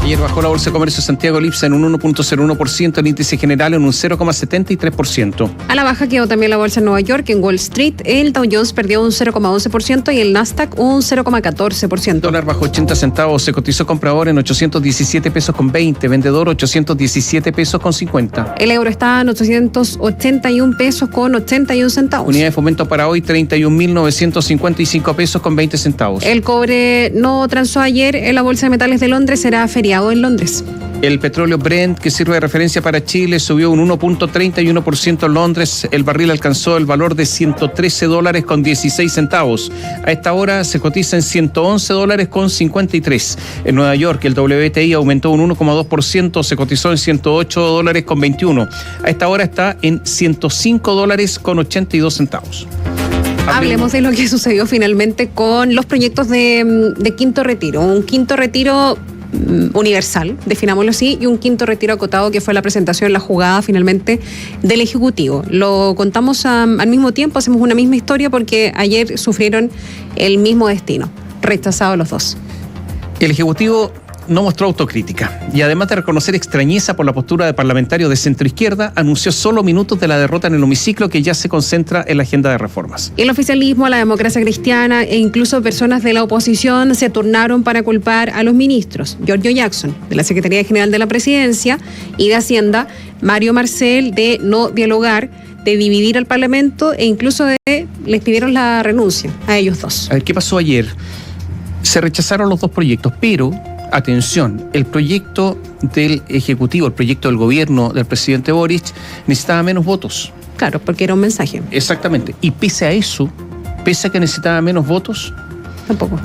Ayer bajó la Bolsa de Comercio de Santiago Lipsa en un 1.01%, el índice general en un 0.73%. A la baja quedó también la Bolsa de Nueva York. En Wall Street el Dow Jones perdió un 0.11% y el Nasdaq un 0.14%. El dólar bajó 80 centavos, se cotizó comprador en 817 pesos con 20, vendedor 817 pesos con 50. El euro está en 881 pesos con 81 centavos. Unidad de fomento para hoy 31.955 pesos con 20 centavos. El cobre no transó ayer en la Bolsa de Metales de Londres, será feriado en Londres. El petróleo Brent, que sirve de referencia para Chile, subió un 1.31% en Londres. El barril alcanzó el valor de $113 con 16 centavos. A esta hora se cotiza en $111 con 53. En Nueva York, el WTI aumentó un 1.2%, se cotizó en $108 con 21. A esta hora está en $105 con 82 centavos. Hablemos de lo que sucedió finalmente con los proyectos de quinto retiro. Un quinto retiro universal, definámoslo así, y un quinto retiro acotado, que fue la presentación, la jugada finalmente del Ejecutivo. Lo contamos al mismo tiempo, hacemos una misma historia, porque ayer sufrieron el mismo destino, rechazados los dos. El Ejecutivo no mostró autocrítica y, además de reconocer extrañeza por la postura de parlamentarios de centroizquierda, anunció solo minutos de la derrota en el hemiciclo, que ya se concentra en la agenda de reformas. El oficialismo, la democracia cristiana e incluso personas de la oposición se turnaron para culpar a los ministros. Giorgio Jackson, de la Secretaría General de la Presidencia, y de Hacienda, Mario Marcel, de no dialogar, de dividir al Parlamento, e incluso les pidieron la renuncia a ellos dos. A ver, ¿qué pasó ayer? Se rechazaron los dos proyectos, pero atención, el proyecto del Ejecutivo, el proyecto del gobierno del presidente Boric, necesitaba menos votos. Claro, porque era un mensaje. Exactamente. Y pese a eso, pese a que necesitaba menos votos, Tampoco.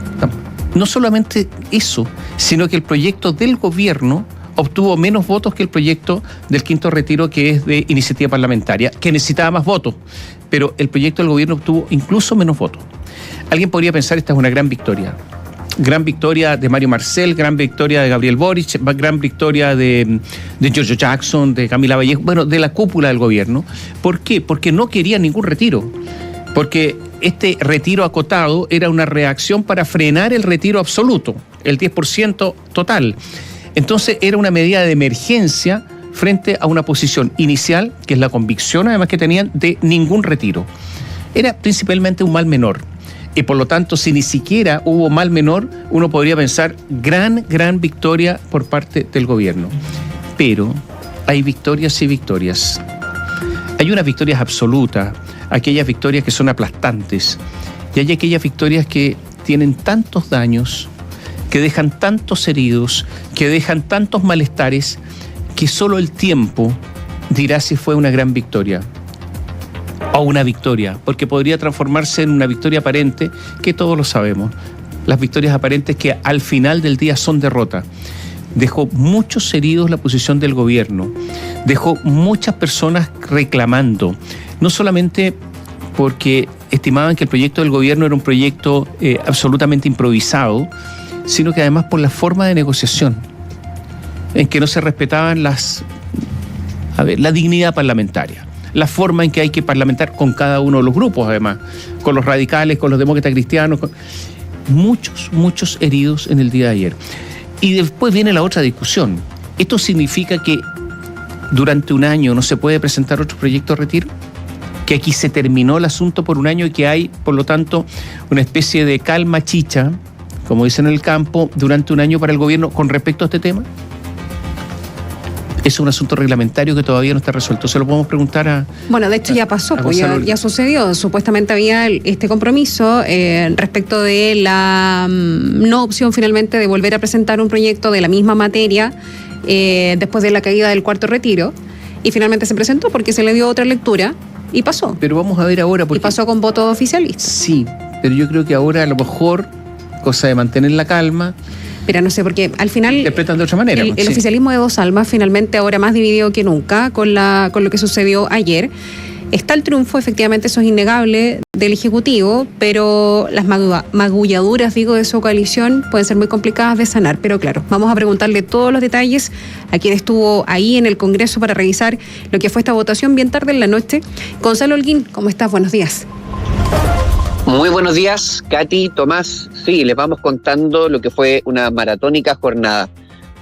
No solamente eso, sino que el proyecto del gobierno obtuvo menos votos que el proyecto del quinto retiro, que es de iniciativa parlamentaria, que necesitaba más votos, pero el proyecto del gobierno obtuvo incluso menos votos. Alguien podría pensar, esta es una gran victoria. Gran victoria de Mario Marcel, gran victoria de Gabriel Boric, gran victoria de Giorgio Jackson, de Camila Vallejo, bueno, de la cúpula del gobierno. ¿Por qué? Porque no querían ningún retiro. Porque este retiro acotado era una reacción para frenar el retiro absoluto, el 10% total. Entonces era una medida de emergencia frente a una posición inicial, que es la convicción además que tenían de ningún retiro. Era principalmente un mal menor. Y por lo tanto, si ni siquiera hubo mal menor, uno podría pensar gran victoria por parte del gobierno. Pero hay victorias y victorias. Hay unas victorias absolutas, aquellas victorias que son aplastantes, y hay aquellas victorias que tienen tantos daños, que dejan tantos heridos, que dejan tantos malestares, que solo el tiempo dirá si fue una gran victoria o una victoria, porque podría transformarse en una victoria aparente, que todos lo sabemos. Las victorias aparentes que al final del día son derrota. Dejó muchos heridos la posición del gobierno, dejó muchas personas reclamando, no solamente porque estimaban que el proyecto del gobierno era un proyecto absolutamente improvisado, sino que además por la forma de negociación, en que no se respetaban la dignidad parlamentaria, la forma en que hay que parlamentar con cada uno de los grupos, además, con los radicales, con los demócratas cristianos, muchos heridos en el día de ayer. Y después viene la otra discusión. ¿Esto significa que durante un año no se puede presentar otro proyecto de retiro? ¿Que aquí se terminó el asunto por un año y que hay, por lo tanto, una especie de calma chicha, como dicen en el campo, durante un año para el gobierno con respecto a este tema? Es un asunto reglamentario que todavía no está resuelto. Se lo podemos preguntar a... Bueno, de hecho ya pasó, pues ya sucedió. Supuestamente había este compromiso respecto de la no opción finalmente de volver a presentar un proyecto de la misma materia después de la caída del cuarto retiro. Y finalmente se presentó porque se le dio otra lectura y pasó. Pero vamos a ver ahora... Y pasó con voto oficialista. Sí, pero yo creo que ahora a lo mejor, cosa de mantener la calma... Pero no sé, porque al final interpretan de otra manera. El oficialismo de dos almas, finalmente ahora más dividido que nunca con lo que sucedió ayer. Está el triunfo, efectivamente, eso es innegable, del Ejecutivo, pero las magulladuras, de su coalición pueden ser muy complicadas de sanar. Pero claro, vamos a preguntarle todos los detalles a quien estuvo ahí en el Congreso para revisar lo que fue esta votación bien tarde en la noche. Gonzalo Holguín, ¿cómo estás? Buenos días. Muy buenos días, Katy, Tomás. Sí, les vamos contando lo que fue una maratónica jornada.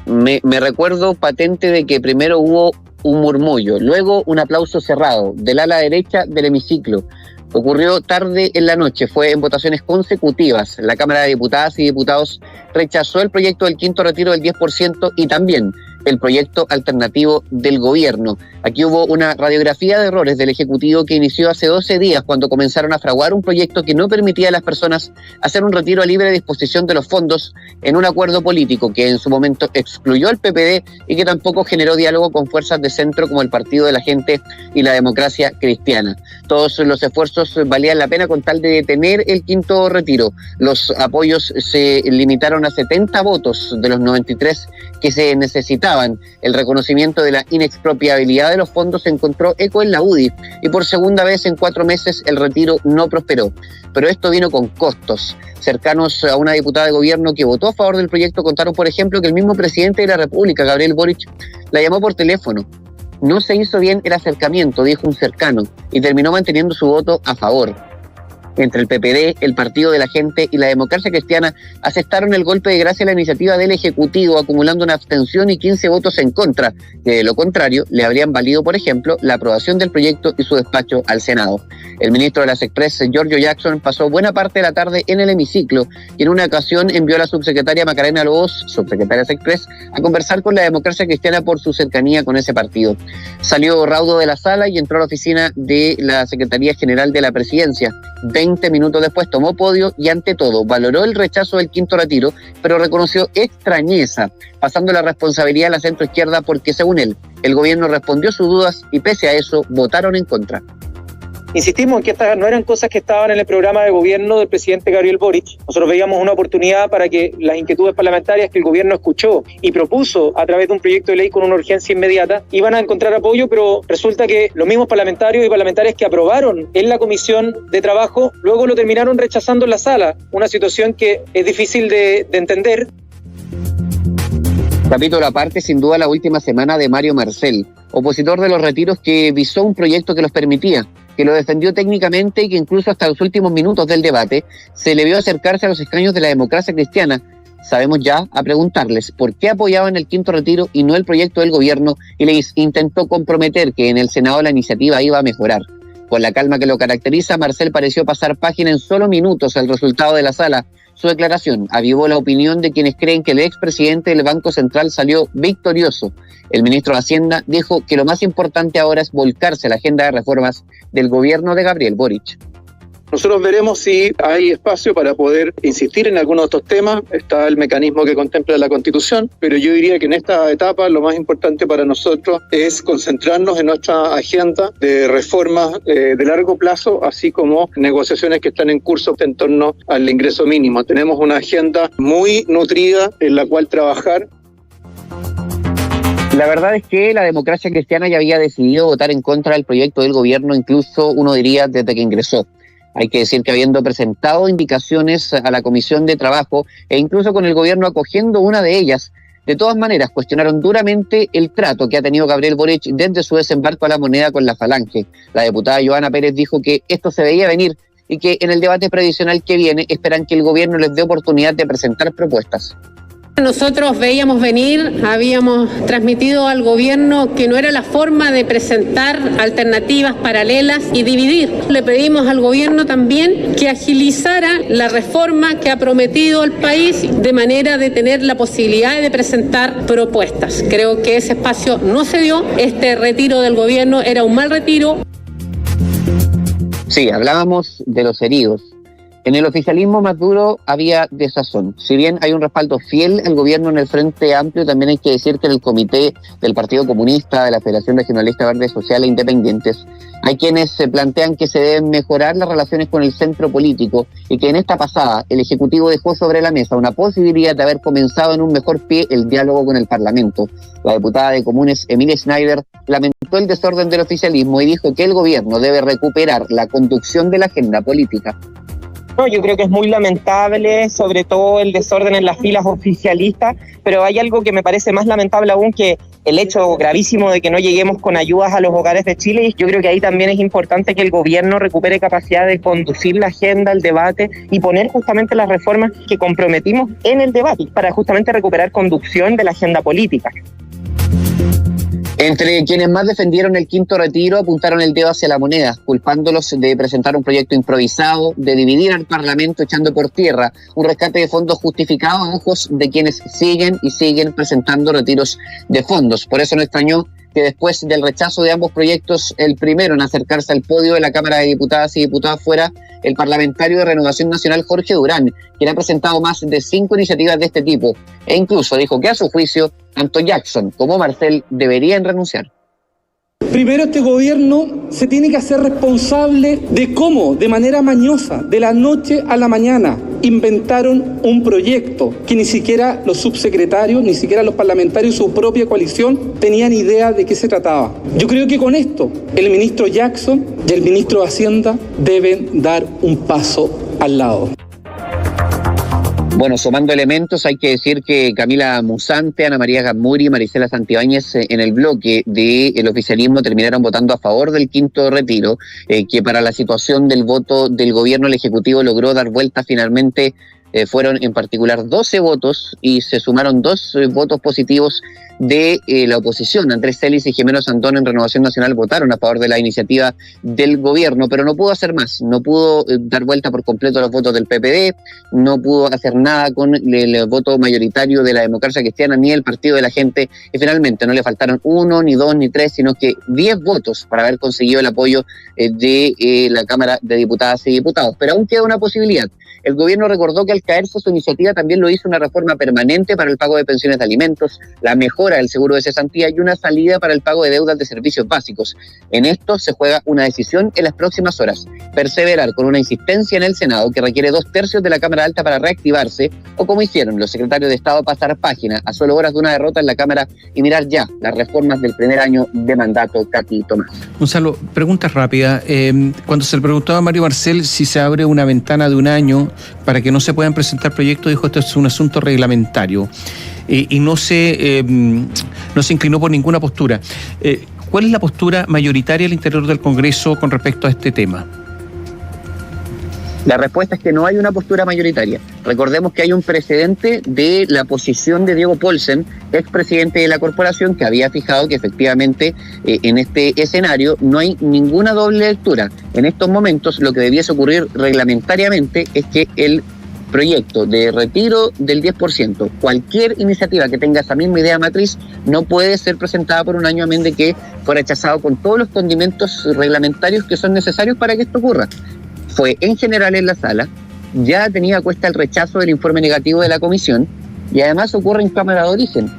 Me recuerdo patente de que primero hubo un murmullo, luego un aplauso cerrado del ala derecha del hemiciclo. Ocurrió tarde en la noche, fue en votaciones consecutivas. La Cámara de Diputadas y Diputados rechazó el proyecto del quinto retiro del 10% y también el proyecto alternativo del gobierno. Aquí hubo una radiografía de errores del Ejecutivo que inició hace 12 días cuando comenzaron a fraguar un proyecto que no permitía a las personas hacer un retiro a libre disposición de los fondos en un acuerdo político que en su momento excluyó al PPD y que tampoco generó diálogo con fuerzas de centro como el Partido de la Gente y la Democracia Cristiana. Todos los esfuerzos valían la pena con tal de detener el quinto retiro. Los apoyos se limitaron a 70 votos de los 93 que se necesitaban. El reconocimiento de la inexpropiabilidad de los fondos encontró eco en la UDI y por segunda vez en 4 meses el retiro no prosperó. Pero esto vino con costos. Cercanos a una diputada de gobierno que votó a favor del proyecto contaron, por ejemplo, que el mismo presidente de la República, Gabriel Boric, la llamó por teléfono. No se hizo bien el acercamiento, dijo un cercano, y terminó manteniendo su voto a favor. Entre el PPD, el Partido de la Gente y la Democracia Cristiana aceptaron el golpe de gracia a la iniciativa del Ejecutivo, acumulando una abstención y 15 votos en contra, que de lo contrario le habrían valido, por ejemplo, la aprobación del proyecto y su despacho al Senado. El ministro de las Express, Giorgio Jackson, pasó buena parte de la tarde en el hemiciclo y en una ocasión envió a la subsecretaria Macarena Lobos, subsecretaria de Express, a conversar con la Democracia Cristiana por su cercanía con ese partido. Salió raudo de la sala y entró a la oficina de la Secretaría General de la Presidencia. 20 minutos después tomó podio y ante todo valoró el rechazo del quinto retiro, pero reconoció extrañeza, pasando la responsabilidad a la centroizquierda porque, según él, el gobierno respondió sus dudas y pese a eso votaron en contra. Insistimos en que estas no eran cosas que estaban en el programa de gobierno del presidente Gabriel Boric. Nosotros veíamos una oportunidad para que las inquietudes parlamentarias que el gobierno escuchó y propuso a través de un proyecto de ley con una urgencia inmediata iban a encontrar apoyo, pero resulta que los mismos parlamentarios y parlamentarias que aprobaron en la Comisión de Trabajo luego lo terminaron rechazando en la sala, una situación que es difícil de entender. Capítulo aparte, sin duda, la última semana de Mario Marcel, opositor de los retiros que visó un proyecto que los permitía, que lo defendió técnicamente y que incluso hasta los últimos minutos del debate se le vio acercarse a los escaños de la Democracia Cristiana. Sabemos ya a preguntarles por qué apoyaban el quinto retiro y no el proyecto del gobierno y les intentó comprometer que en el Senado la iniciativa iba a mejorar. Con la calma que lo caracteriza, Marcel pareció pasar página en solo minutos al resultado de la sala. Su declaración avivó la opinión de quienes creen que el expresidente del Banco Central salió victorioso. El ministro de Hacienda dijo que lo más importante ahora es volcarse a la agenda de reformas del gobierno de Gabriel Boric. Nosotros veremos si hay espacio para poder insistir en algunos de estos temas. Está el mecanismo que contempla la Constitución, pero yo diría que en esta etapa lo más importante para nosotros es concentrarnos en nuestra agenda de reformas de largo plazo, así como negociaciones que están en curso en torno al ingreso mínimo. Tenemos una agenda muy nutrida en la cual trabajar. La verdad es que la Democracia Cristiana ya había decidido votar en contra del proyecto del gobierno, incluso uno diría desde que ingresó. Hay que decir que habiendo presentado indicaciones a la Comisión de Trabajo e incluso con el gobierno acogiendo una de ellas, de todas maneras cuestionaron duramente el trato que ha tenido Gabriel Boric desde su desembarco a la moneda con la Falange. La diputada Joana Pérez dijo que esto se veía venir y que en el debate previsional que viene esperan que el gobierno les dé oportunidad de presentar propuestas. Nosotros veíamos venir, habíamos transmitido al gobierno que no era la forma de presentar alternativas paralelas y dividir. Le pedimos al gobierno también que agilizara la reforma que ha prometido el país de manera de tener la posibilidad de presentar propuestas. Creo que ese espacio no se dio. Este retiro del gobierno era un mal retiro. Sí, hablábamos de los heridos. En el oficialismo más duro había desazón. Si bien hay un respaldo fiel al gobierno en el Frente Amplio, también hay que decir que en el comité del Partido Comunista, de la Federación Regionalista Verde Social e Independientes, hay quienes se plantean que se deben mejorar las relaciones con el centro político y que en esta pasada el Ejecutivo dejó sobre la mesa una posibilidad de haber comenzado en un mejor pie el diálogo con el Parlamento. La diputada de Comunes, Emilia Schneider, lamentó el desorden del oficialismo y dijo que el gobierno debe recuperar la conducción de la agenda política. No, yo creo que es muy lamentable, sobre todo el desorden en las filas oficialistas, pero hay algo que me parece más lamentable aún, que el hecho gravísimo de que no lleguemos con ayudas a los hogares de Chile, y yo creo que ahí también es importante que el gobierno recupere capacidad de conducir la agenda, el debate y poner justamente las reformas que comprometimos en el debate para justamente recuperar conducción de la agenda política. Entre quienes más defendieron el quinto retiro apuntaron el dedo hacia la moneda, culpándolos de presentar un proyecto improvisado, de dividir al Parlamento echando por tierra un rescate de fondos justificado a ojos de quienes siguen presentando retiros de fondos. Por eso no extrañó que después del rechazo de ambos proyectos, el primero en acercarse al podio de la Cámara de Diputadas y Diputados fuera el parlamentario de Renovación Nacional Jorge Durán, quien ha presentado más de 5 iniciativas de este tipo, e incluso dijo que a su juicio, tanto Jackson como Marcel deberían renunciar. Primero, este gobierno se tiene que hacer responsable de cómo, de manera mañosa, de la noche a la mañana, inventaron un proyecto que ni siquiera los subsecretarios, ni siquiera los parlamentarios, su propia coalición, tenían idea de qué se trataba. Yo creo que con esto, el ministro Jackson y el ministro de Hacienda deben dar un paso al lado. Bueno, sumando elementos, hay que decir que Camila Musante, Ana María Gamuri y Marisela Santibáñez en el bloque del oficialismo terminaron votando a favor del quinto retiro, que para la situación del voto del gobierno, el Ejecutivo logró dar vuelta finalmente. Fueron en particular 12 votos y se sumaron 2 votos positivos de la oposición. Andrés Celis y Jimeno Sandón en Renovación Nacional votaron a favor de la iniciativa del gobierno, pero no pudo hacer más, no pudo dar vuelta por completo los votos del PPD, no pudo hacer nada con el voto mayoritario de la Democracia Cristiana ni el Partido de la Gente, y finalmente no le faltaron 1, ni 2, ni 3, sino que 10 votos para haber conseguido el apoyo de la Cámara de Diputadas y Diputados. Pero aún queda una posibilidad. El gobierno recordó que al caerse su iniciativa también lo hizo una reforma permanente para el pago de pensiones de alimentos, la mejora del seguro de cesantía y una salida para el pago de deudas de servicios básicos. En esto se juega una decisión en las próximas horas: perseverar con una insistencia en el Senado que requiere 2/3 de la Cámara Alta para reactivarse, o como hicieron los secretarios de Estado, pasar página a solo horas de una derrota en la Cámara y mirar ya las reformas del primer año de mandato. Katy Tomás. Gonzalo, pregunta rápida. Cuando se le preguntó a Mario Marcel si se abre una ventana de un año para que no se puedan presentar proyectos, dijo esto es un asunto reglamentario, y no se inclinó por ninguna postura. ¿Cuál es la postura mayoritaria al interior del Congreso con respecto a este tema? La respuesta es que no hay una postura mayoritaria. Recordemos que hay un precedente de la posición de Diego Paulsen, expresidente de la corporación, que había fijado que efectivamente en este escenario no hay ninguna doble lectura. En estos momentos lo que debiese ocurrir reglamentariamente es que el proyecto de retiro del 10%, cualquier iniciativa que tenga esa misma idea matriz, no puede ser presentada por un año a menos de que fuera rechazado con todos los condimentos reglamentarios que son necesarios para que esto ocurra. Fue en general en la sala, ya tenía a cuesta el rechazo del informe negativo de la comisión, y además ocurre en Cámara de Origen.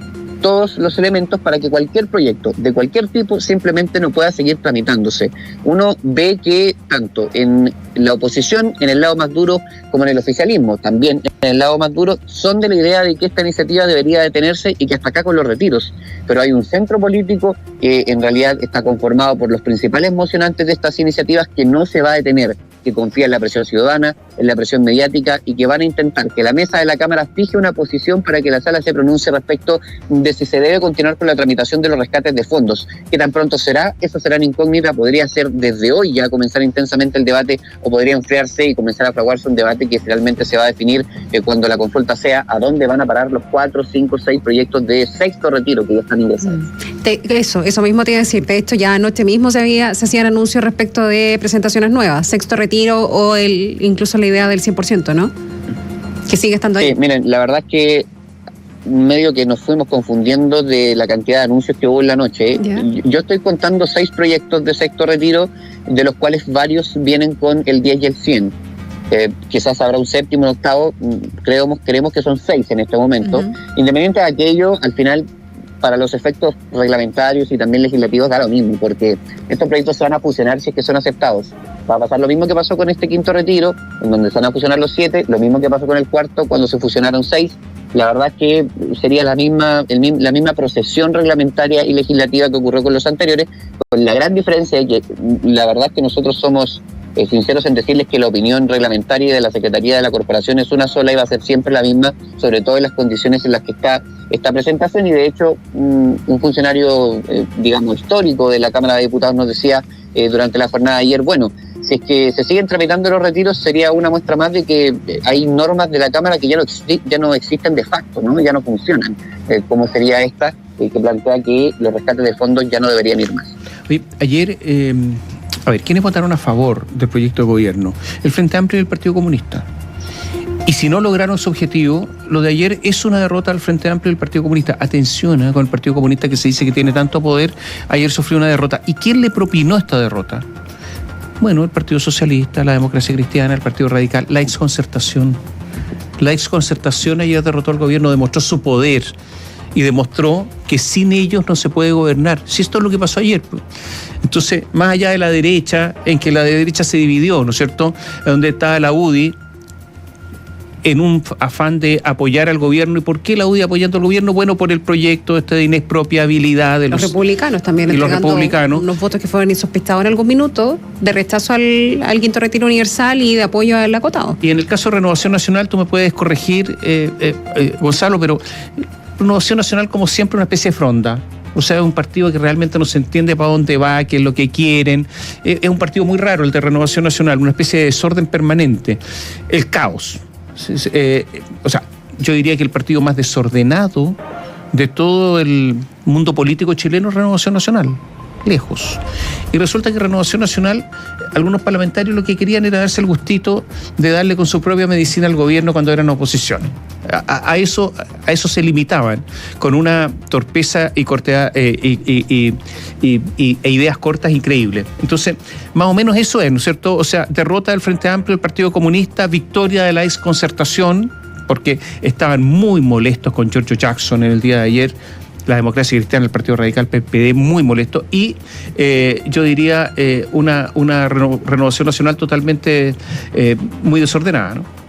Todos los elementos para que cualquier proyecto de cualquier tipo simplemente no pueda seguir tramitándose. Uno ve que tanto en la oposición, en el lado más duro, como en el oficialismo, también en el lado más duro, son de la idea de que esta iniciativa debería detenerse y que hasta acá con los retiros. Pero hay un centro político que en realidad está conformado por los principales mocionantes de estas iniciativas que no se va a detener, que confía en la presión ciudadana, en la presión mediática, y que van a intentar que la mesa de la Cámara fije una posición para que la sala se pronuncie respecto de si se debe continuar con la tramitación de los rescates de fondos. ¿Qué tan pronto será? Eso será una incógnita. Podría ser desde hoy ya comenzar intensamente el debate, o podría enfriarse y comenzar a fraguarse un debate que finalmente se va a definir cuando la consulta sea a dónde van a parar los 4, 5, 6 proyectos de sexto retiro que ya están ingresados. Eso mismo te iba a decir. De hecho, ya anoche mismo se hacían anuncios respecto de presentaciones nuevas, sexto retiro o incluso la idea del 100%, ¿no? Que sigue estando ahí. Miren, la verdad es que medio que nos fuimos confundiendo de la cantidad de anuncios que hubo en la noche. Yeah. Yo estoy contando 6 proyectos de sexto retiro, de los cuales varios vienen con el 10 y el 100. Quizás habrá un séptimo, un octavo, creemos que son 6 en este momento. Uh-huh. Independiente de aquello, al final, para los efectos reglamentarios y también legislativos da lo mismo, porque estos proyectos se van a fusionar si es que son aceptados. Va a pasar lo mismo que pasó con este quinto retiro, en donde se van a fusionar los 7, lo mismo que pasó con el cuarto cuando se fusionaron 6. La verdad es que sería la misma procesión reglamentaria y legislativa que ocurrió con los anteriores, con la gran diferencia de que la verdad es que nosotros somos sinceros en decirles que la opinión reglamentaria de la Secretaría de la Corporación es una sola y va a ser siempre la misma, sobre todo en las condiciones en las que está esta presentación. Y de hecho, un funcionario, histórico de la Cámara de Diputados nos decía durante la jornada de ayer, bueno, si es que se siguen tramitando los retiros, sería una muestra más de que hay normas de la Cámara que ya no existen de facto, ¿no? Ya no funcionan, como sería esta, que plantea que los rescates de fondos ya no deberían ir más. Oye, ayer, ¿quiénes votaron a favor del proyecto de gobierno? El Frente Amplio y el Partido Comunista. Y si no lograron su objetivo, lo de ayer es una derrota al Frente Amplio y el Partido Comunista. Atención con el Partido Comunista, que se dice que tiene tanto poder, ayer sufrió una derrota. ¿Y quién le propinó esta derrota? Bueno, el Partido Socialista, la Democracia Cristiana, el Partido Radical, la exconcertación. La exconcertación ayer derrotó al gobierno, demostró su poder y demostró que sin ellos no se puede gobernar. Si esto es lo que pasó ayer. Entonces, más allá de la derecha, en que la derecha se dividió, ¿no es cierto?, donde estaba la UDI, en un afán de apoyar al gobierno. ¿Y por qué la UDI apoyando al gobierno? Bueno, por el proyecto de inexpropiabilidad de los republicanos también, entregando unos votos que fueron insospechados en algún minuto, de rechazo al quinto retiro universal y de apoyo al acotado. Y en el caso de Renovación Nacional, tú me puedes corregir, Gonzalo, pero Renovación Nacional, como siempre, una especie de fronda. O sea, es un partido que realmente no se entiende para dónde va, qué es lo que quieren. Es un partido muy raro el de Renovación Nacional, una especie de desorden permanente. El caos. Yo diría que el partido más desordenado de todo el mundo político chileno es Renovación Nacional, lejos. Y resulta que Renovación Nacional, algunos parlamentarios lo que querían era darse el gustito de darle con su propia medicina al gobierno cuando eran oposición. A eso se limitaban, con una torpeza y cortedad e ideas cortas increíbles. Entonces, más o menos eso es, ¿no es cierto? O sea, derrota del Frente Amplio, del Partido Comunista, victoria de la exconcertación, porque estaban muy molestos con Giorgio Jackson en el día de ayer, la Democracia Cristiana, el Partido Radical, PPD, muy molesto, y yo diría una Renovación Nacional totalmente muy desordenada, ¿no?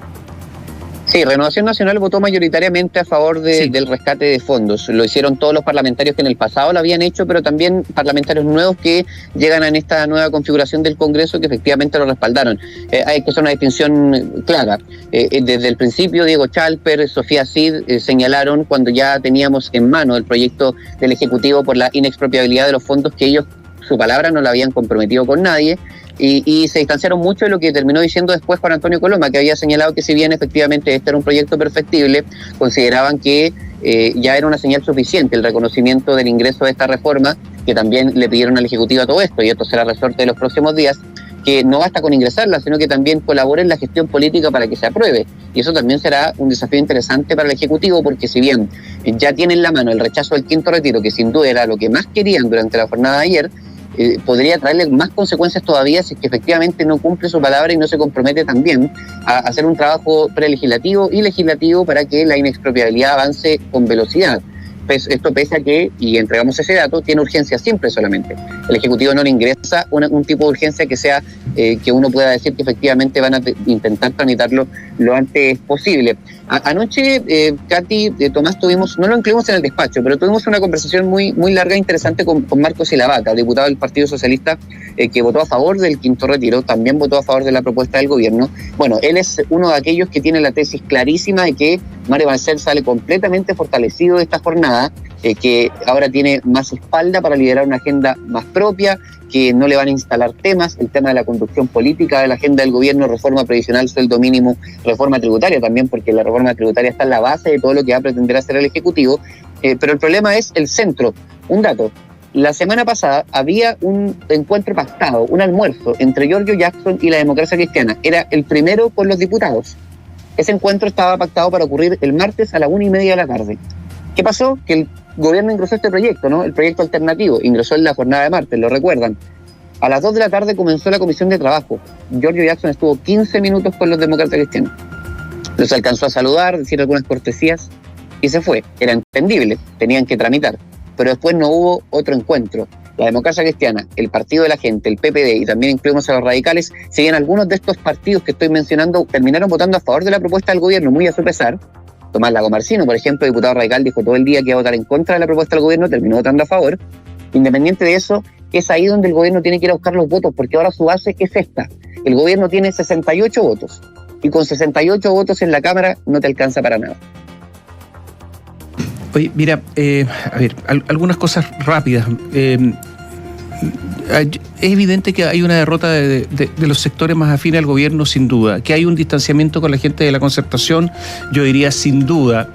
Sí, Renovación Nacional votó mayoritariamente a favor del rescate de fondos. Lo hicieron todos los parlamentarios que en el pasado lo habían hecho, pero también parlamentarios nuevos que llegan en esta nueva configuración del Congreso que efectivamente lo respaldaron. Hay que hacer una distinción clara. Desde el principio, Diego Chalper, Sofía Cid señalaron cuando ya teníamos en mano el proyecto del Ejecutivo por la inexpropiabilidad de los fondos que ellos, su palabra, no la habían comprometido con nadie. Y se distanciaron mucho de lo que terminó diciendo después Juan Antonio Coloma, que había señalado que si bien efectivamente este era un proyecto perfectible, consideraban que ya era una señal suficiente el reconocimiento del ingreso de esta reforma, que también le pidieron al Ejecutivo a todo esto, y esto será resorte de los próximos días, que no basta con ingresarla, sino que también colabore en la gestión política para que se apruebe. Y eso también será un desafío interesante para el Ejecutivo, porque si bien ya tiene en la mano el rechazo del quinto retiro, que sin duda era lo que más querían durante la jornada de ayer, podría traerle más consecuencias todavía si es que efectivamente no cumple su palabra y no se compromete también a hacer un trabajo prelegislativo y legislativo para que la inexpropiabilidad avance con velocidad. Esto pese a que, y entregamos ese dato, tiene urgencia siempre solamente. El Ejecutivo no le ingresa un tipo de urgencia que sea que uno pueda decir que efectivamente van a intentar tramitarlo lo antes posible. Anoche, Katy, Tomás, no lo incluimos en el despacho, pero tuvimos una conversación muy, muy larga e interesante con Marcos Silavaca, diputado del Partido Socialista, que votó a favor del quinto retiro, también votó a favor de la propuesta del gobierno. Bueno, él es uno de aquellos que tiene la tesis clarísima de que Mario Banchel sale completamente fortalecido de esta jornada, que ahora tiene más espalda para liderar una agenda más propia, que no le van a instalar temas, el tema de la conducción política de la agenda del gobierno, reforma previsional, sueldo mínimo, reforma tributaria también, porque la reforma tributaria está en la base de todo lo que va a pretender hacer el Ejecutivo, pero el problema es el centro. Un dato: la semana pasada había un encuentro pactado, un almuerzo entre Giorgio Jackson y la Democracia Cristiana. Era el primero con los diputados. Ese encuentro estaba pactado para ocurrir el martes a la 1:30 de la tarde. ¿Qué pasó? Que el gobierno ingresó este proyecto, ¿no? El proyecto alternativo, ingresó en la jornada de martes, lo recuerdan. A las 2 de la tarde comenzó la comisión de trabajo. Giorgio Jackson estuvo 15 minutos con los demócratas cristianos. Los alcanzó a saludar, decir algunas cortesías y se fue. Era entendible, tenían que tramitar. Pero después no hubo otro encuentro. La Democracia Cristiana, el Partido de la Gente, el PPD y también incluimos a los radicales, si bien algunos de estos partidos que estoy mencionando terminaron votando a favor de la propuesta del gobierno, muy a su pesar. Tomás Lagomarsino, por ejemplo, diputado radical, dijo todo el día que iba a votar en contra de la propuesta del gobierno, terminó votando a favor. Independiente de eso, es ahí donde el gobierno tiene que ir a buscar los votos, porque ahora su base es esta. El gobierno tiene 68 votos y con 68 votos en la Cámara no te alcanza para nada. Oye, mira, a ver, algunas cosas rápidas. Es evidente que hay una derrota de los sectores más afines al gobierno, sin duda. Que hay un distanciamiento con la gente de la Concertación, yo diría sin duda.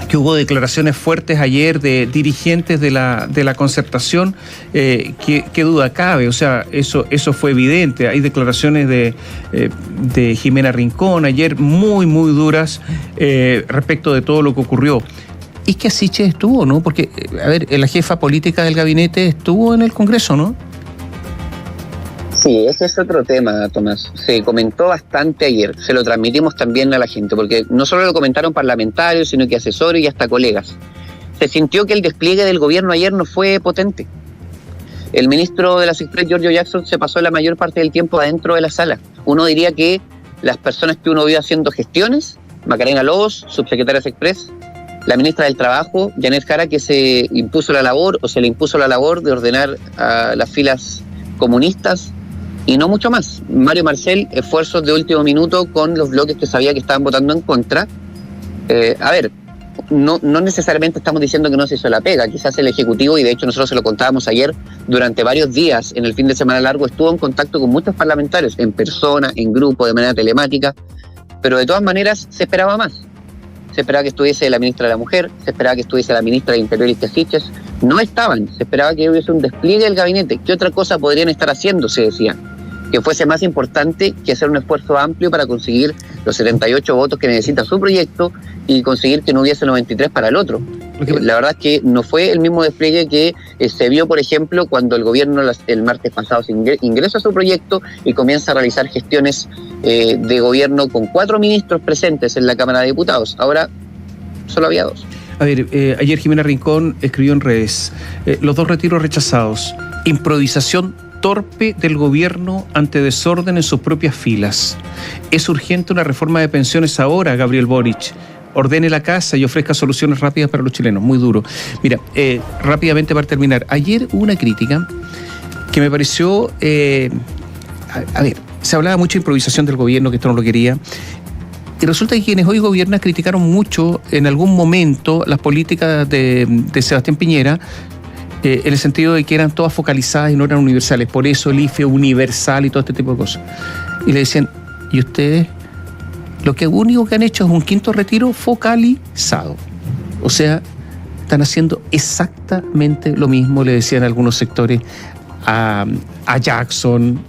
Que hubo declaraciones fuertes ayer de dirigentes de la Concertación, ¿qué duda cabe? O sea, eso fue evidente. Hay declaraciones de Jimena Rincón ayer muy, muy duras respecto de todo lo que ocurrió. Y que Siches estuvo, ¿no? Porque, a ver, la jefa política del gabinete estuvo en el Congreso, ¿no? Sí, ese es otro tema, Tomás. Se comentó bastante ayer, se lo transmitimos también a la gente, porque no solo lo comentaron parlamentarios, sino que asesores y hasta colegas. Se sintió que el despliegue del gobierno ayer no fue potente. El ministro de las Express, Giorgio Jackson, se pasó la mayor parte del tiempo adentro de la sala. Uno diría que las personas que uno vio haciendo gestiones, Macarena Lobos, subsecretaria de Express, la ministra del Trabajo, Janet Jara, que se le impuso la labor de ordenar a las filas comunistas, y no mucho más. Mario Marcel, esfuerzos de último minuto con los bloques que sabía que estaban votando en contra. A ver, no necesariamente estamos diciendo que no se hizo la pega, quizás el Ejecutivo, y de hecho nosotros se lo contábamos ayer, durante varios días, en el fin de semana largo, estuvo en contacto con muchos parlamentarios, en persona, en grupo, de manera telemática, pero de todas maneras se esperaba más. Se esperaba que estuviese la ministra de la Mujer, se esperaba que estuviese la ministra de Interior y Siches. No estaban, se esperaba que hubiese un despliegue del gabinete. ¿Qué otra cosa podrían estar haciendo? Se decía. Que fuese más importante que hacer un esfuerzo amplio para conseguir los 78 votos que necesita su proyecto y conseguir que no hubiese 93 para el otro. La verdad es que no fue el mismo despliegue que se vio, por ejemplo, cuando el gobierno el martes pasado ingresa a su proyecto y comienza a realizar gestiones de gobierno con 4 ministros presentes en la Cámara de Diputados. Ahora solo había 2. A ver, ayer Jimena Rincón escribió en redes, los 2 retiros rechazados, improvisación torpe del gobierno ante desorden en sus propias filas. Es urgente una reforma de pensiones ahora, Gabriel Boric. Ordene la casa y ofrezca soluciones rápidas para los chilenos. Muy duro. Mira, rápidamente para terminar. Ayer hubo una crítica que me pareció... a ver, se hablaba mucho de improvisación del gobierno, que esto no lo quería. Y resulta que quienes hoy gobiernan criticaron mucho en algún momento las políticas de Sebastián Piñera, en el sentido de que eran todas focalizadas y no eran universales. Por eso el IFE universal y todo este tipo de cosas. Y le decían, ¿y ustedes? Lo único que han hecho es un quinto retiro focalizado. O sea, están haciendo exactamente lo mismo, le decían algunos sectores a Jackson,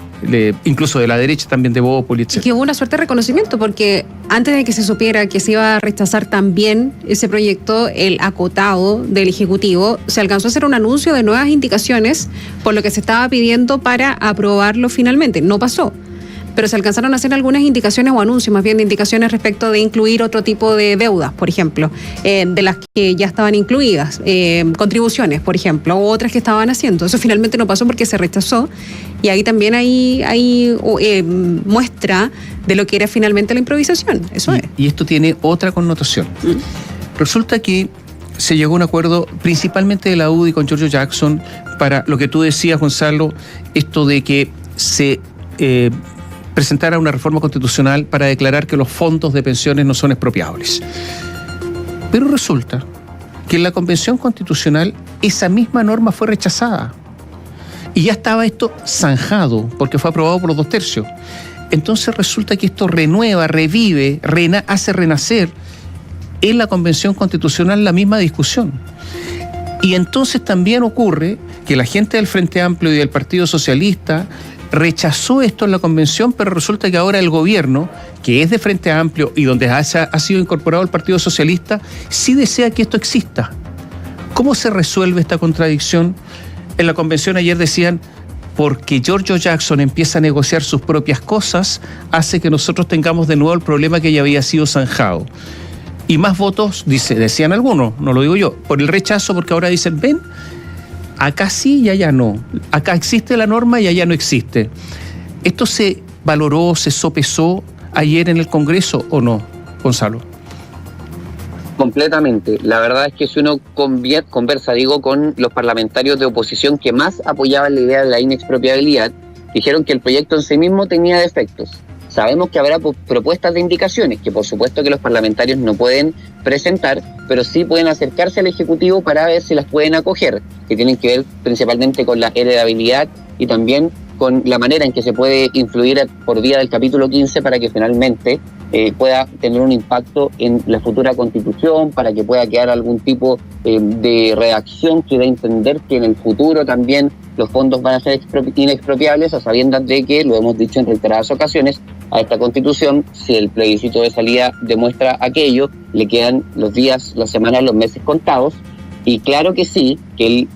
incluso de la derecha también, de Bópoli, etc. Y que hubo una suerte de reconocimiento, porque antes de que se supiera que se iba a rechazar también ese proyecto, el acotado del Ejecutivo, se alcanzó a hacer un anuncio de nuevas indicaciones por lo que se estaba pidiendo para aprobarlo finalmente. No pasó, pero se alcanzaron a hacer algunas indicaciones o anuncios, más bien de indicaciones respecto de incluir otro tipo de deudas, por ejemplo, de las que ya estaban incluidas, contribuciones, por ejemplo, u otras que estaban haciendo. Eso finalmente no pasó porque se rechazó, y ahí también hay muestra de lo que era finalmente la improvisación. Eso es. Y esto tiene otra connotación. Resulta que se llegó a un acuerdo principalmente de la UDI con Giorgio Jackson para lo que tú decías, Gonzalo, esto de que se presentara una reforma constitucional para declarar que los fondos de pensiones no son expropiables. Pero resulta que en la Convención Constitucional esa misma norma fue rechazada. Y ya estaba esto zanjado, porque fue aprobado por los 2/3. Entonces resulta que esto renueva, revive, hace renacer en la Convención Constitucional la misma discusión. Y entonces también ocurre que la gente del Frente Amplio y del Partido Socialista rechazó esto en la convención, pero resulta que ahora el gobierno, que es de Frente Amplio y donde ha sido incorporado el Partido Socialista, sí desea que esto exista. ¿Cómo se resuelve esta contradicción? En la convención ayer decían, porque Giorgio Jackson empieza a negociar sus propias cosas, hace que nosotros tengamos de nuevo el problema que ya había sido zanjado. Y más votos, decían algunos, no lo digo yo, por el rechazo, porque ahora dicen, ven, acá sí y allá no. Acá existe la norma y allá no existe. ¿Esto se valoró, se sopesó ayer en el Congreso o no, Gonzalo? Completamente. La verdad es que si uno conversa, con los parlamentarios de oposición que más apoyaban la idea de la inexpropiabilidad, Dijeron que el proyecto en sí mismo tenía defectos. Sabemos que habrá propuestas de indicaciones, que por supuesto que los parlamentarios no pueden presentar, pero sí pueden acercarse al Ejecutivo para ver si las pueden acoger, que tienen que ver principalmente con la heredabilidad y también con la manera en que se puede influir por vía del capítulo 15 para que finalmente pueda tener un impacto en la futura Constitución, para que pueda quedar algún tipo de redacción que dé a entender que en el futuro también los fondos van a ser inexpropiables, a sabiendas de que, lo hemos dicho en reiteradas ocasiones, a esta Constitución, si el plebiscito de salida demuestra aquello, le quedan los días, las semanas, los meses contados, y claro que sí, que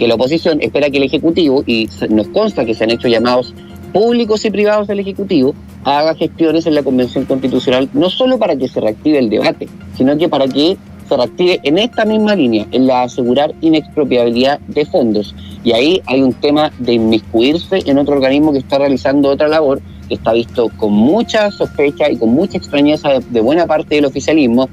la oposición espera que el Ejecutivo, y nos consta que se han hecho llamados públicos y privados del Ejecutivo, haga gestiones en la Convención Constitucional, no solo para que se reactive el debate, sino que para que se reactive en esta misma línea, en la asegurar inexpropiabilidad de fondos. Y ahí hay un tema de inmiscuirse en otro organismo que está realizando otra labor, que está visto con mucha sospecha y con mucha extrañeza de buena parte del oficialismo.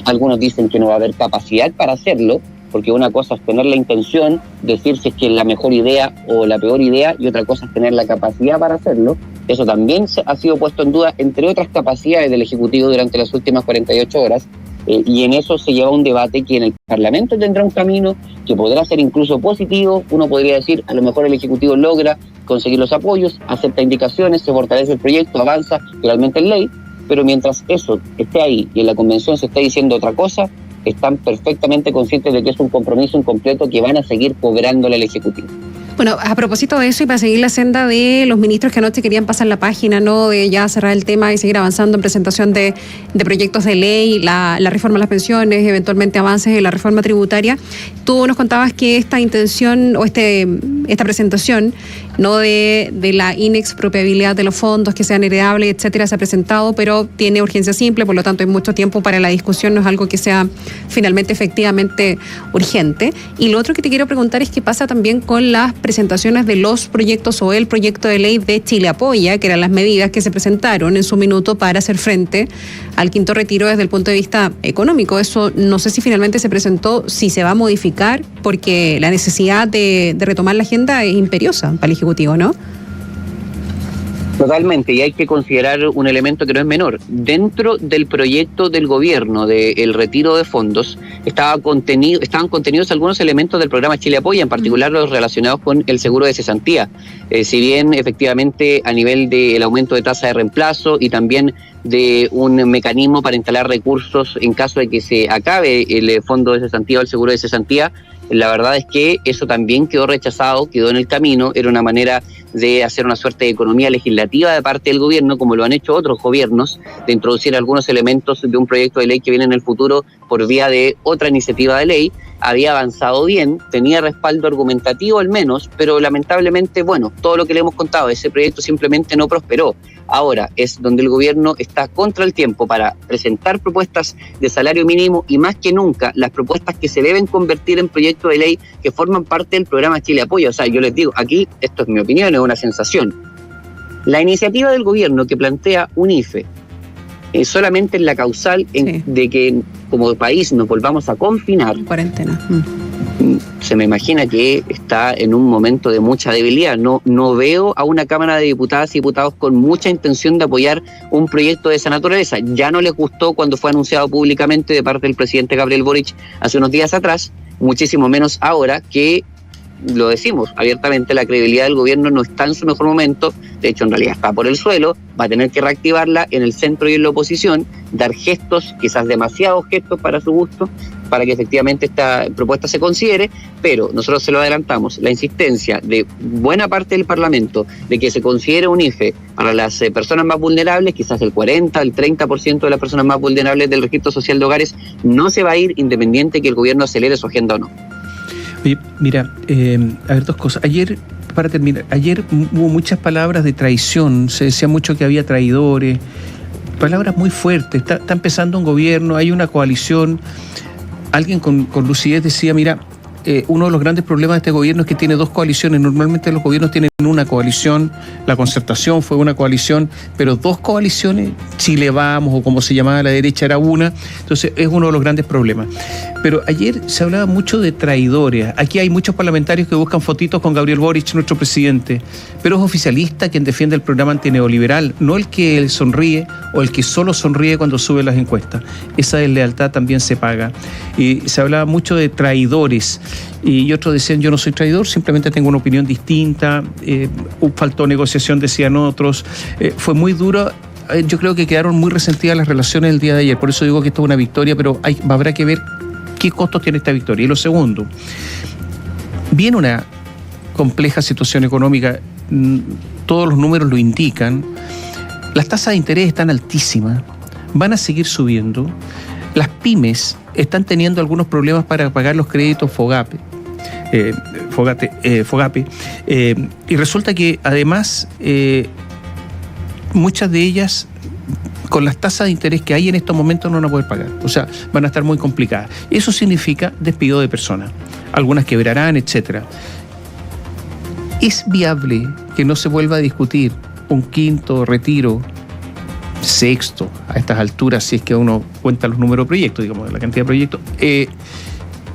Algunos dicen que no va a haber capacidad para hacerlo, porque una cosa es tener la intención, decir si es que es la mejor idea o la peor idea, y otra cosa es tener la capacidad para hacerlo. Eso también ha sido puesto en duda, entre otras capacidades del Ejecutivo durante las últimas 48 horas, y en eso se lleva un debate que en el Parlamento tendrá un camino que podrá ser incluso positivo. Uno podría decir, a lo mejor el Ejecutivo logra conseguir los apoyos, acepta indicaciones, se fortalece el proyecto, avanza realmente en ley, pero mientras eso esté ahí y en la Convención se esté diciendo otra cosa, están perfectamente conscientes de que es un compromiso incompleto que van a seguir cobrándole al Ejecutivo. Bueno, a propósito de eso y para seguir la senda de los ministros que anoche querían pasar la página, ¿no?, de ya cerrar el tema y seguir avanzando en presentación de proyectos de ley, la reforma a las pensiones, eventualmente avances en la reforma tributaria, tú nos contabas que esta intención o esta presentación, ¿no?, de la inexpropiabilidad de los fondos que sean heredables, etcétera, se ha presentado, pero tiene urgencia simple, por lo tanto hay mucho tiempo para la discusión, no es algo que sea finalmente efectivamente urgente. Y lo otro que te quiero preguntar es qué pasa también con las presentaciones de los proyectos o el proyecto de ley de Chile Apoya, que eran las medidas que se presentaron en su minuto para hacer frente al quinto retiro desde el punto de vista económico. Eso no sé si finalmente se presentó, si se va a modificar, porque la necesidad de retomar la agenda es imperiosa para el Ejecutivo, ¿no? Totalmente, y hay que considerar un elemento que no es menor. Dentro del proyecto del gobierno del retiro de fondos estaban contenidos algunos elementos del programa Chile Apoya, en particular los relacionados con el seguro de cesantía. Si bien efectivamente a nivel del aumento de tasa de reemplazo y también de un mecanismo para instalar recursos en caso de que se acabe el fondo de cesantía o el seguro de cesantía, la verdad es que eso también quedó rechazado, quedó en el camino. Era una manera de hacer una suerte de economía legislativa de parte del gobierno, como lo han hecho otros gobiernos, de introducir algunos elementos de un proyecto de ley que viene en el futuro por vía de otra iniciativa de ley. Había avanzado bien, tenía respaldo argumentativo al menos, pero lamentablemente, bueno, todo lo que le hemos contado, ese proyecto simplemente no prosperó. Ahora es donde el gobierno está contra el tiempo para presentar propuestas de salario mínimo y más que nunca las propuestas que se deben convertir en proyectos de ley que forman parte del programa Chile Apoya. O sea, yo les digo, aquí, esto es mi opinión, es una sensación. La iniciativa del gobierno que plantea un IFE solamente en la causal de que como país nos volvamos a confinar. Cuarentena. Se me imagina que está en un momento de mucha debilidad. No veo a una Cámara de Diputadas y Diputados con mucha intención de apoyar un proyecto de esa naturaleza. Ya no les gustó cuando fue anunciado públicamente de parte del presidente Gabriel Boric hace unos días atrás, muchísimo menos ahora que, lo decimos abiertamente, la credibilidad del gobierno no está en su mejor momento. De hecho, en realidad está por el suelo. Va a tener que reactivarla en el centro y en la oposición, dar gestos, quizás demasiados gestos para su gusto, para que efectivamente esta propuesta se considere, pero nosotros se lo adelantamos, la insistencia de buena parte del Parlamento de que se considere un IFE para las personas más vulnerables, quizás el 40, el 30% de las personas más vulnerables del registro social de hogares, no se va a ir independiente que el gobierno acelere su agenda o no. Oye, mira, a ver, dos cosas. Ayer, para terminar, hubo muchas palabras de traición, se decía mucho que había traidores, palabras muy fuertes. Está empezando un gobierno, hay una coalición. Alguien con lucidez decía, mira, uno de los grandes problemas de este gobierno es que tiene dos coaliciones. Normalmente los gobiernos tienen una coalición, la Concertación fue una coalición, pero dos coaliciones, Chile Vamos o como se llamaba la derecha era una, entonces es uno de los grandes problemas. Pero ayer se hablaba mucho de traidores. Aquí hay muchos parlamentarios que buscan fotitos con Gabriel Boric, nuestro presidente, pero es oficialista quien defiende el programa antineoliberal, no el que sonríe o el que solo sonríe cuando sube las encuestas. Esa deslealtad también se paga. Y se hablaba mucho de traidores y otros decían yo no soy traidor, simplemente tengo una opinión distinta, faltó negociación, decían otros, fue muy duro. Yo creo que quedaron muy resentidas las relaciones el día de ayer, por eso digo que esto es una victoria, pero habrá que ver qué costos tiene esta victoria. Y lo segundo, viene una compleja situación económica, todos los números lo indican, las tasas de interés están altísimas, van a seguir subiendo, las pymes están teniendo algunos problemas para pagar los créditos FOGAPE, y resulta que además muchas de ellas con las tasas de interés que hay en estos momentos no van a poder pagar, o sea, van a estar muy complicadas. Eso significa despido de personas, algunas quebrarán, etcétera. ¿Es viable que no se vuelva a discutir un quinto retiro, sexto, a estas alturas, si es que uno cuenta los números de proyectos, digamos, la cantidad de proyectos,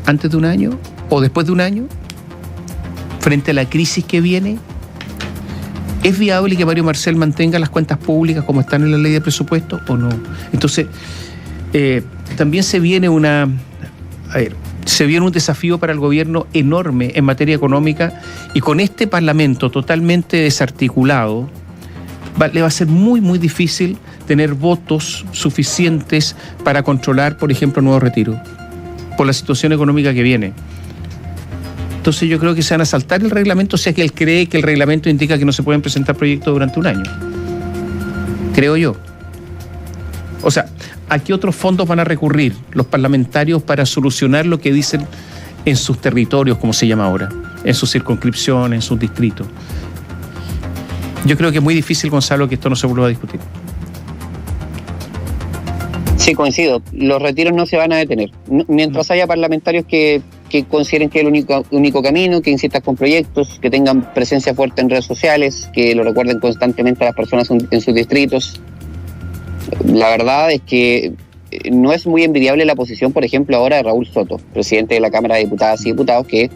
antes de un año o después de un año, frente a la crisis que viene? ¿Es viable que Mario Marcel mantenga las cuentas públicas como están en la ley de presupuesto o no? Entonces, también se viene un desafío para el gobierno enorme en materia económica, y con este Parlamento totalmente desarticulado, le va a ser muy, muy difícil tener votos suficientes para controlar, por ejemplo, nuevos retiros, por la situación económica que viene. Entonces yo creo que se van a saltar el reglamento, o sea que él cree que el reglamento indica que no se pueden presentar proyectos durante un año. Creo yo. O sea, ¿a qué otros fondos van a recurrir los parlamentarios para solucionar lo que dicen en sus territorios, como se llama ahora, en sus circunscripciones, en sus distritos? Yo creo que es muy difícil, Gonzalo, que esto no se vuelva a discutir. Sí, coincido. Los retiros no se van a detener. Mientras haya parlamentarios que consideren que es el único camino, que insistan con proyectos, que tengan presencia fuerte en redes sociales, que lo recuerden constantemente a las personas en sus distritos. La verdad es que no es muy envidiable la posición, por ejemplo, ahora de Raúl Soto, presidente de la Cámara de Diputadas y Diputados, que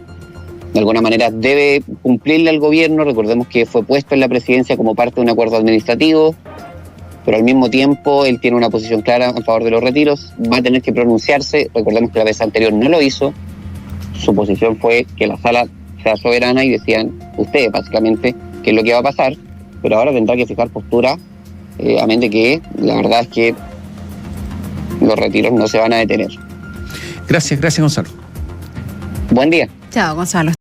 de alguna manera debe cumplirle al gobierno. Recordemos que fue puesto en la presidencia como parte de un acuerdo administrativo, pero al mismo tiempo él tiene una posición clara a favor de los retiros, va a tener que pronunciarse. Recordemos que la vez anterior no lo hizo, su posición fue que la sala sea soberana y decían ustedes básicamente qué es lo que va a pasar, pero ahora tendrá que fijar postura, a mente que la verdad es que los retiros no se van a detener. Gracias Gonzalo. Buen día. Chao, Gonzalo.